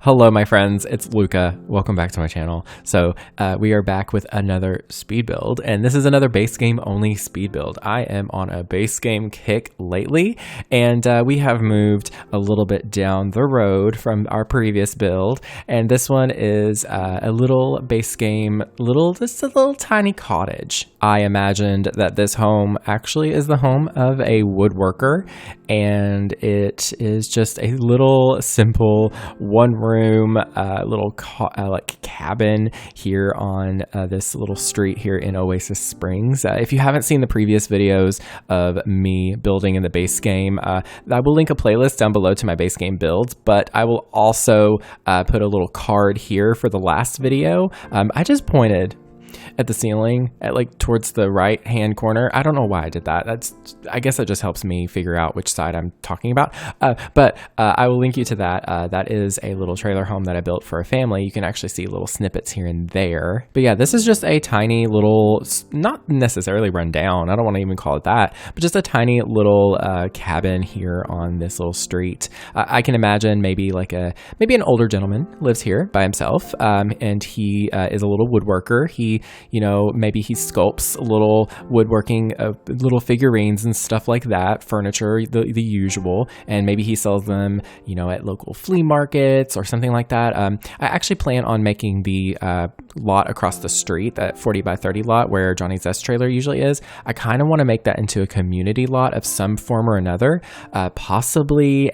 Hello, my friends. It's Lucca. Welcome back to my channel. So we are back with another speed build, and this is another base game only speed build. I am on a base game kick lately, and we have moved a little bit down the road from our previous build, and this one is a little base game, just a little tiny cottage. I imagined that this home actually is the home of a woodworker, and it is just a little simple one-room little cabin here on this little street here in Oasis Springs. If you haven't seen the previous videos of me building in the base game, I will link a playlist down below to my base game builds, but I will also put a little card here for the last video. I just pointed at the ceiling at towards the right hand corner. I don't know why I did that. I guess that just helps me figure out which side I'm talking about. But I will link you to that. That is a little trailer home that I built for a family. You can actually see little snippets here and there. But yeah, this is just a tiny little, not necessarily run down, I don't want to even call it that, but just a tiny little cabin here on this little street. I can imagine maybe an older gentleman lives here by himself, and he is a little woodworker. Maybe he sculpts little woodworking, little figurines and stuff like that, furniture, the usual, and maybe he sells them, at local flea markets or something like that. I actually plan on making the lot across the street, that 40 by 30 lot where Johnny's Zest trailer usually is. I kind of want to make that into a community lot of some form or another, possibly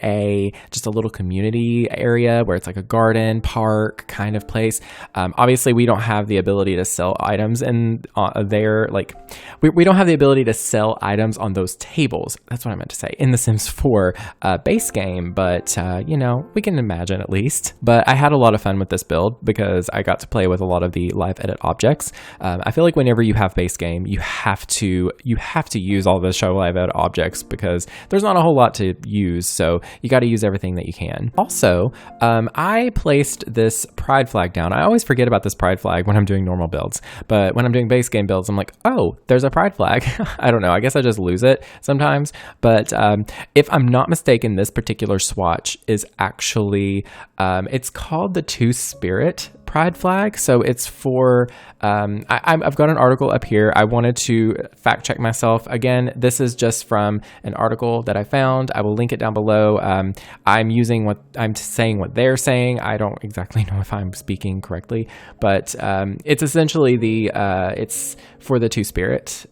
just a little community area where it's like a garden, park kind of place. Obviously, we don't have the ability to sell items and there, we don't have the ability to sell items on those tables. That's what I meant to say in the Sims 4 base game, but we can imagine at least. But I had a lot of fun with this build because I got to play with a lot of the live edit objects. I feel like whenever you have base game, you have to use all the show live edit objects because there's not a whole lot to use, so you got to use everything that you can. Also, I placed this pride flag down. I always forget about this pride flag when I'm doing normal builds, but when I'm doing base game builds, I'm like, oh, there's a pride flag. I don't know. I guess I just lose it sometimes. But if I'm not mistaken, this particular swatch is actually, it's called the Two Spirit pride flag. So it's for, I've got an article up here. I wanted to fact check myself. Again, this is just from an article that I found. I will link it down below. I'm saying what they're saying. I don't exactly know if I'm speaking correctly, but it's essentially it's for the Two Spirit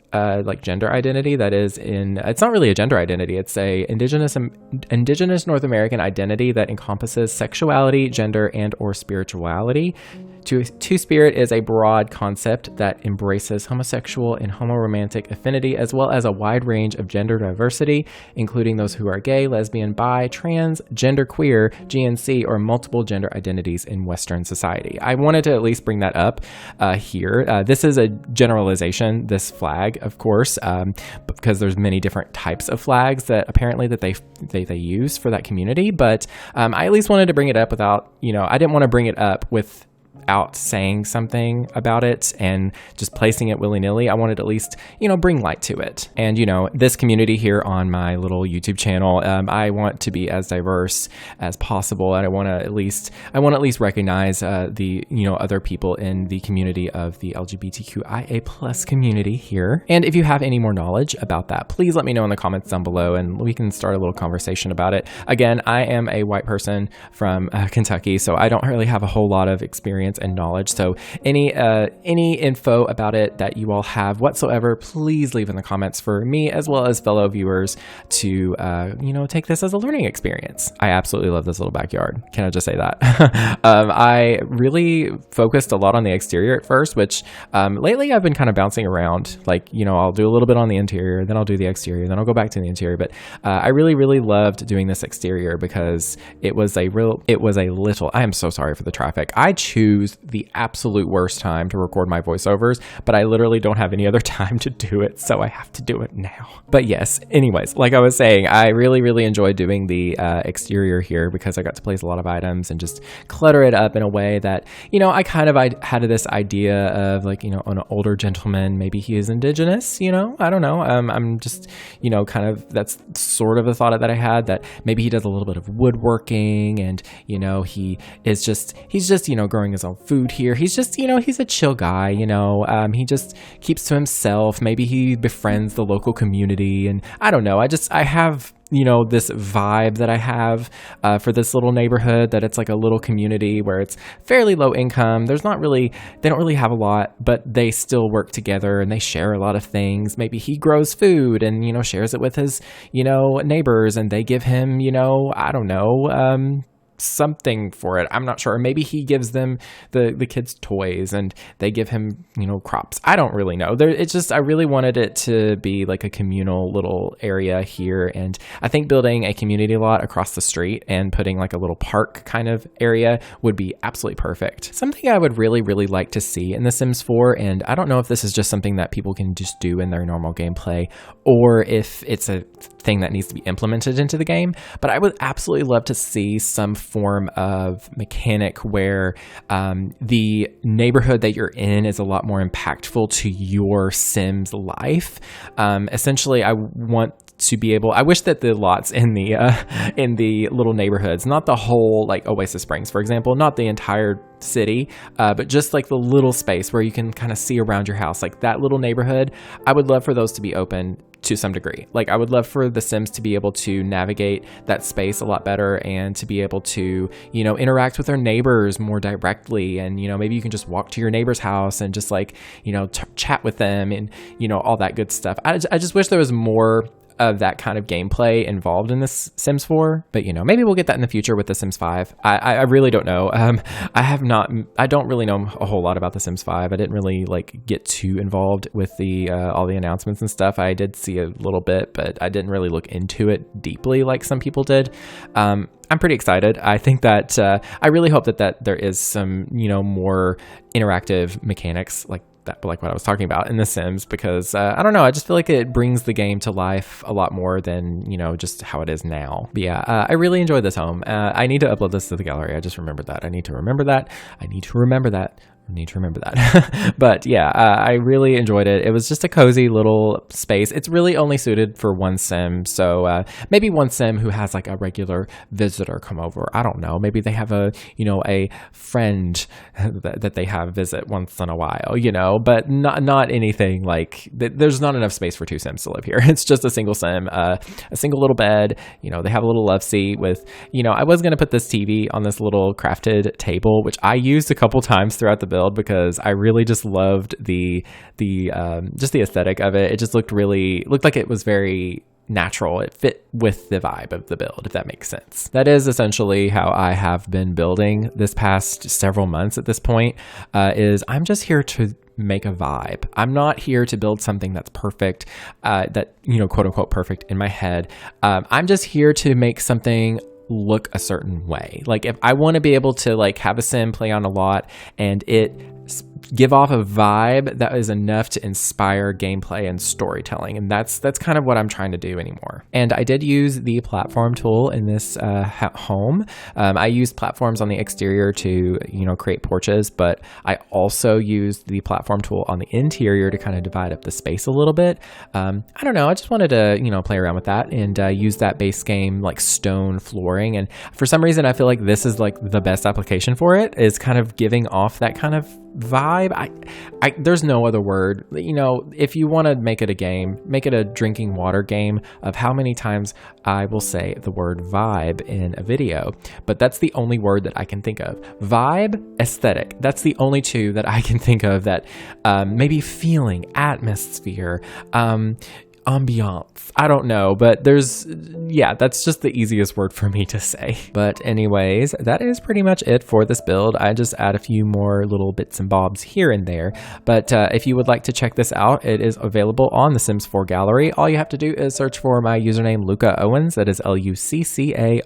gender identity that is it's not really a gender identity. It's a indigenous North American identity that encompasses sexuality, gender, and or spirituality. Two-spirit is a broad concept that embraces homosexual and homoromantic affinity, as well as a wide range of gender diversity, including those who are gay, lesbian, bi, trans, genderqueer, GNC, or multiple gender identities in Western society. I wanted to at least bring that up here. This is a generalization, this flag, of course, because there's many different types of flags that apparently that they use for that community. But I at least wanted to bring it up without, I didn't want to bring it up without saying something about it and just placing it willy-nilly. I wanted to at least, bring light to it. And, this community here on my little YouTube channel, I want to be as diverse as possible. And I want to at least recognize the, other people in the community of the LGBTQIA plus community here. And if you have any more knowledge about that, please let me know in the comments down below and we can start a little conversation about it. Again, I am a white person from Kentucky, so I don't really have a whole lot of experience and knowledge. So any info about it that you all have whatsoever, please leave in the comments for me as well as fellow viewers to take this as a learning experience. I absolutely love this little backyard. Can I just say that? I really focused a lot on the exterior at first, which lately I've been kind of bouncing around. I'll do a little bit on the interior, then I'll do the exterior, then I'll go back to the interior. But I really loved doing this exterior because it was a little, I am so sorry for the traffic. I choose choose the absolute worst time to record my voiceovers, but I literally don't have any other time to do it, so I have to do it now. But yes, anyways, like I was saying, I really enjoyed doing the exterior here because I got to place a lot of items and just clutter it up in a way that, I had this idea of like, an older gentleman, maybe he is indigenous, I don't know. I'm just, that's sort of a thought that I had, that maybe he does a little bit of woodworking and, he's just, growing his own food here. He's just, he's a chill guy, he just keeps to himself. Maybe he befriends the local community, and I don't know. I have this vibe that I have for this little neighborhood, that it's like a little community where it's fairly low income. They don't really have a lot, but they still work together and they share a lot of things. Maybe he grows food and, shares it with his, neighbors, and they give him, I don't know, something for it. I'm not sure. Maybe he gives them the kids toys and they give him, crops. I don't really know. I really wanted it to be like a communal little area here. And I think building a community lot across the street and putting like a little park kind of area would be absolutely perfect. Something I would really like to see in The Sims 4, and I don't know if this is just something that people can just do in their normal gameplay or if it's a thing that needs to be implemented into the game, but I would absolutely love to see some form of mechanic where the neighborhood that you're in is a lot more impactful to your Sim's life. Essentially, I wish that the lots in the little neighborhoods, not the whole like Oasis Springs, for example, not the entire city, but just like the little space where you can kind of see around your house, like that little neighborhood, I would love for those to be open to some degree. Like I would love for the Sims to be able to navigate that space a lot better and to be able to, interact with their neighbors more directly. And, maybe you can just walk to your neighbor's house and just like, chat with them and, all that good stuff. I just wish there was more of that kind of gameplay involved in this Sims 4, but maybe we'll get that in the future with the Sims 5. I really don't know. I don't really know a whole lot about the Sims 5. I didn't really like get too involved with the all the announcements and stuff. I did see a little bit, but I didn't really look into it deeply like some people did. I'm pretty excited. I think that I really hope that there is some more interactive mechanics like what I was talking about in The Sims, because I don't know, I just feel like it brings the game to life a lot more than just how it is now. But yeah, I really enjoyed this home. I need to upload this to the gallery. I just remembered that. I need to remember that. But yeah, I really enjoyed it. It was just a cozy little space. It's really only suited for one Sim, so maybe one Sim who has like a regular visitor come over. I don't know, maybe they have a friend that they have visit once in a while, but not anything like there's not enough space for two Sims to live here. It's just a single Sim, a single little bed. They have a little love seat with, I was gonna put this TV on this little crafted table, which I used a couple times throughout the build because I really just loved the aesthetic of it. It just looked like it was very natural. It fit with the vibe of the build, if that makes sense. That is essentially how I have been building this past several months at this point, is I'm just here to make a vibe. I'm not here to build something that's perfect, that, quote unquote perfect in my head. I'm just here to make something look a certain way. Like if I want to be able to like have a Sim play on a lot and it give off a vibe that is enough to inspire gameplay and storytelling, and that's kind of what I'm trying to do anymore. And I did use the platform tool in this home. I used platforms on the exterior to create porches, but I also used the platform tool on the interior to kind of divide up the space a little bit. I don't know, I just wanted to play around with that and use that base game like stone flooring, and for some reason I feel like this is like the best application for it, is kind of giving off that kind of vibe. There's no other word. If you want to make it a game, make it a drinking water game of how many times I will say the word vibe in a video. But that's the only word that I can think of. Vibe, aesthetic. That's the only two that I can think of that maybe feeling, atmosphere, ambiance. I don't know, but yeah, that's just the easiest word for me to say. But anyways, that is pretty much it for this build. I just add a few more little bits and bobs here and there. But if you would like to check this out, it is available on the Sims 4 gallery. All you have to do is search for my username luccaowens, that is LUCCAOWENS,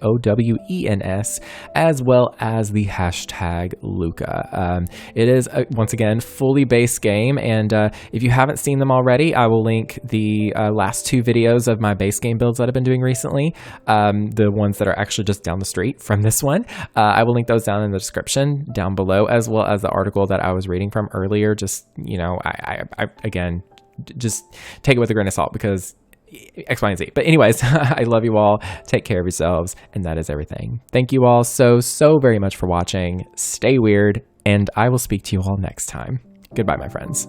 as well as the hashtag Lucca. It is, once again, fully based game, and if you haven't seen them already, I will link the last 2 videos of my base game builds that I've been doing recently, the ones that are actually just down the street from this one. I will link those down in the description down below, as well as the article that I was reading from earlier. Just, you know, I again, just take it with a grain of salt because X, Y, and Z. But anyways, I love you all. Take care of yourselves. And that is everything. Thank you all so very much for watching. Stay weird, and I will speak to you all next time. Goodbye, my friends.